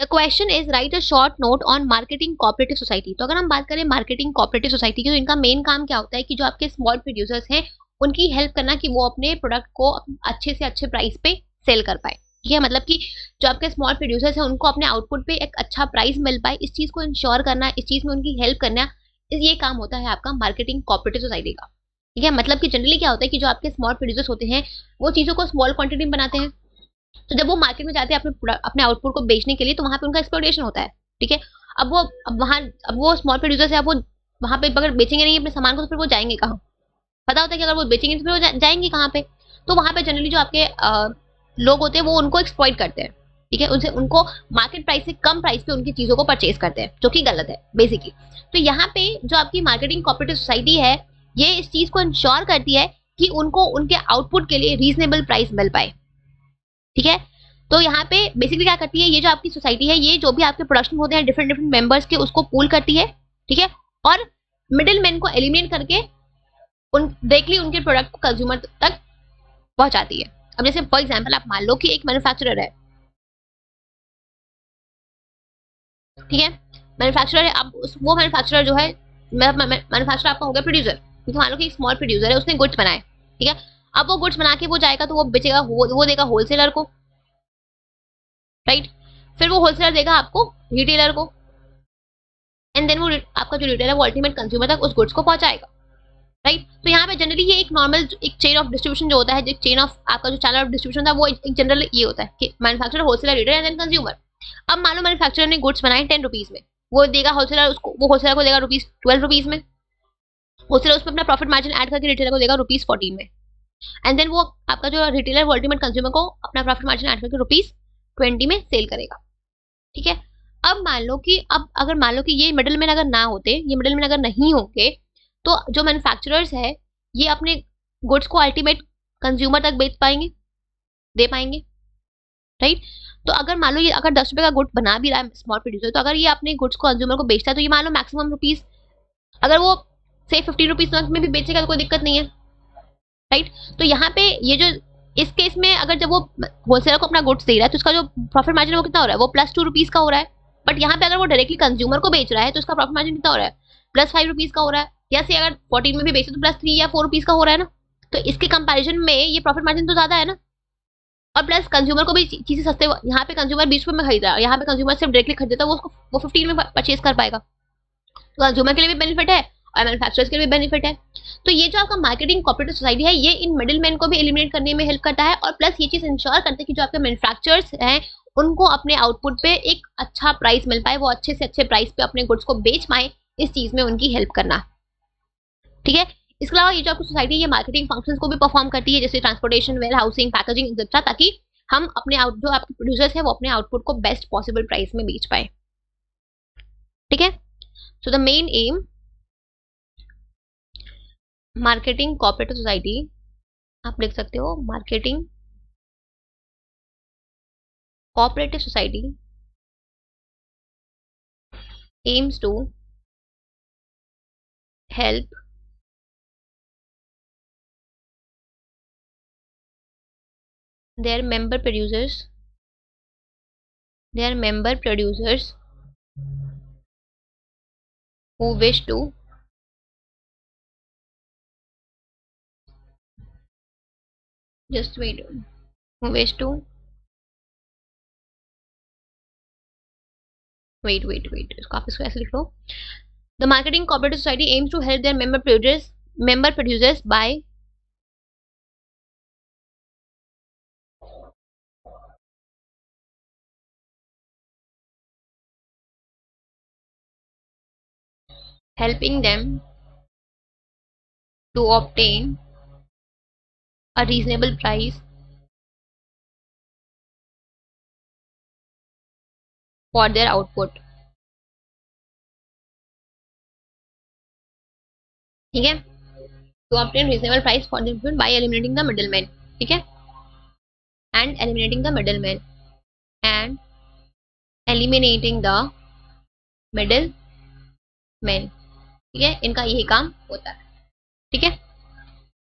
The question is right a short note on marketing cooperative society. तो अगर हम बात करें मार्केटिंग कोऑपरेटिव सोसाइटी की, तो इनका मेन काम क्या होता है कि जो आपके स्मॉल प्रोड्यूसर्स हैं उनकी हेल्प करना कि वो अपने प्रोडक्ट को अच्छे से अच्छे प्राइस पे सेल कर पाए। ठीक है, मतलब कि जो आपके स्मॉल प्रोड्यूसर्स हैं उनको अपने आउटपुट पे एक अच्छा प्राइस मिल पाए, इस चीज को इंश्योर करना, इस चीज में उनकी हेल्प करना, ये काम होता है आपका मार्केटिंग कोऑपरेटिव सोसाइटी का। ठीक है, मतलब कि जनरली क्या होता है कि जो आपके स्मॉल प्रोड्यूसर्स होते हैं वो चीजों को स्मॉल क्वांटिटी में बनाते हैं, तो जब वो मार्केट में जाते हैं अपने आउटपुट को बेचने के लिए, तो वहां पे उनका एक्सप्लोइटेशन होता है। ठीक है, अब वो स्मॉल प्रोड्यूसर्स है, अब वो वहां पे अगर बेचेंगे नहीं अपने सामान को, तो फिर वो जाएंगे कहाँ? पता होता है कि अगर वो बेचेंगे तो फिर वो जाएंगे कहाँ पे? तो वहां पे जनरली जो आपके लोग होते हैं वो उनको एक्सप्लॉइट करते हैं। ठीक है, उनसे उनको मार्केट प्राइस से कम प्राइस पे उनकी चीजों को परचेज करते हैं, जो कि गलत है बेसिकली। तो यहाँ पे जो आपकी मार्केटिंग कोऑपरेटिव सोसाइटी है, ये इस चीज को इंश्योर करती है कि उनको उनके आउटपुट के लिए रीजनेबल प्राइस मिल पाए। ठीक है, तो यहाँ पे बेसिकली क्या करती है, ये जो आपकी सोसाइटी है, ये जो भी आपके प्रोडक्शन होते हैं डिफरेंट डिफरेंट मेंबर्स के, उसको पूल करती है। ठीक है, और मिडिल मैन को एलिमिनेट करके उन डायरेक्टली उनके प्रोडक्ट को कंज्यूमर तक पहुंचाती है। अब जैसे फॉर एग्जांपल आप मान लो कि एक मैन्युफैक्चरर है। ठीक है, मैन्युफैक्चरर है, अब वो मैन्युफैक्चरर जो है, मैन्युफैक्चरर आपका हो गया प्रोड्यूसर, क्योंकि मान लो कि एक स्मॉल प्रोड्यूसर है, उसने गुड्स बनाए। ठीक है, अब वो गुड्स बना के वो जाएगा तो वो बेचेगा, वो देगा होलसेलर को, राइट? फिर वो होलसेलर देगा आपको रिटेलर को, एंड देन वो आपका जो रिटेलर वो अल्टीमेट कंज्यूमर तक उस गुड्स को पहुंचाएगा, राइट? तो यहाँ पे जनरली ये एक नॉर्मल एक चेन ऑफ डिस्ट्रीब्यूशन जो होता है, जो चेन ऑफ आपका जो चैनल ऑफ डिस्ट्रीब्यूशन था, वो एक जनरल ये होता है कि manufacturer, wholesaler, retailer and then consumer. अब मान लो मैन्युफैक्चरर ने गुड्स बनाए 10 रुपीज में, वो देगा होलसेलर, उसको वो होलसेलर को देगा रुपीज 12 रुपीज में, होलसेलर उसमें अपना प्रॉफिट मार्जिन ऐड करके रिटेलर को देगा रुपीज 14 में, एंड देन वो आपका जो रिटेलर वो अल्टीमेट कंज्यूमर को अपना प्रॉफिट मार्जिन ऐड करके रुपीज 20 में सेल करेगा। ठीक है, अब मान लो कि अगर मान लो कि ये मिडिल मैन अगर ना होते, ये मिडिल मैन अगर नहीं होंगे, तो जो मैन्युफैक्चरर्स है ये अपने गुड्स को अल्टीमेट कंज्यूमर तक बेच पाएंगे, दे पाएंगे, राइट? तो अगर मान लो ये अगर 10 रुपए का गुड बना भी रहा है स्मॉल प्रोड्यूसर, तो अगर ये अपने गुड्स को कंज्यूमर को बेचता है, तो ये मान लो मैक्सिमम रुपीज, अगर वो से 50 रुपीज में भी बेचेगा तो कोई दिक्कत नहीं है, राइट? तो यहाँ पे ये जो इस केस में अगर जब वो होलसेलर को अपना गुड्स दे रहा है, तो उसका जो प्रॉफिट मार्जिन वो कितना हो रहा है, वो +2 रुपीज का हो रहा है। बट यहाँ पे अगर वो डायरेक्टली कंज्यूमर को बेच रहा है, तो उसका प्रॉफिट मार्जिन कितना हो रहा है, +5 रुपीज का हो रहा है। या से अगर 14 में भी बेचे तो +3 या 4 रुपीज का हो रहा है ना। तो इसके कंपैरिजन में ये प्रॉफिट मार्जिन तो ज्यादा है ना, और प्लस कंज्यूमर को भी चीजें सस्ते, यहाँ पे कंज्यूमर 20 रुपए में खरीद रहा है, यहाँ पे कंज्यूमर सिर्फ डायरेक्टली खरीद देता है, वो 15 में परचेज कर पाएगा। तो कंज्यूमर के लिए भी बेनिफिट है और मैन्युफैक्चरर्स के लिए भी बेनिफिट है। तो ये जो आपका मार्केटिंग कोऑपरेटिव सोसाइटी है, ये इन मिडिल मैन को भी एलिमिनेट करने में हेल्प करता है, और प्लस ये चीज इंश्योर करता है कि जो आपके मैन्युफैक्चरर्स हैं उनको अपने आउटपुट पे एक अच्छा प्राइस मिल पाए, वो अच्छे से अच्छे प्राइस पे अपने गुड्स को बेच पाए, इस चीज में उनकी हेल्प करना। ठीक है, इसके अलावा ये जो आपकी सोसाइटी है ये मार्केटिंग फंक्शंस को भी परफॉर्म करती है, जैसे transportation, warehousing, packaging etcetera, ताकि हम अपने जो आपके प्रोड्यूसर्स है वो अपने आउटपुट को बेस्ट पॉसिबल प्राइस में बेच पाए। ठीक है, so the main M marketing cooperative society, आप लिख सकते हो marketing cooperative society aims to help their member producers who wish to just wait who wish to wait इसको आप इसको ऐसे लिख लो। The marketing cooperative society aims to help their member producers by helping them to obtain a reasonable price for their output। ठीक है, to obtain reasonable price for their output by eliminating the middleman। ठीक है, and eliminating the middleman and eliminating the middleman। ठीक है, इनका यही काम होता है। ठीक है,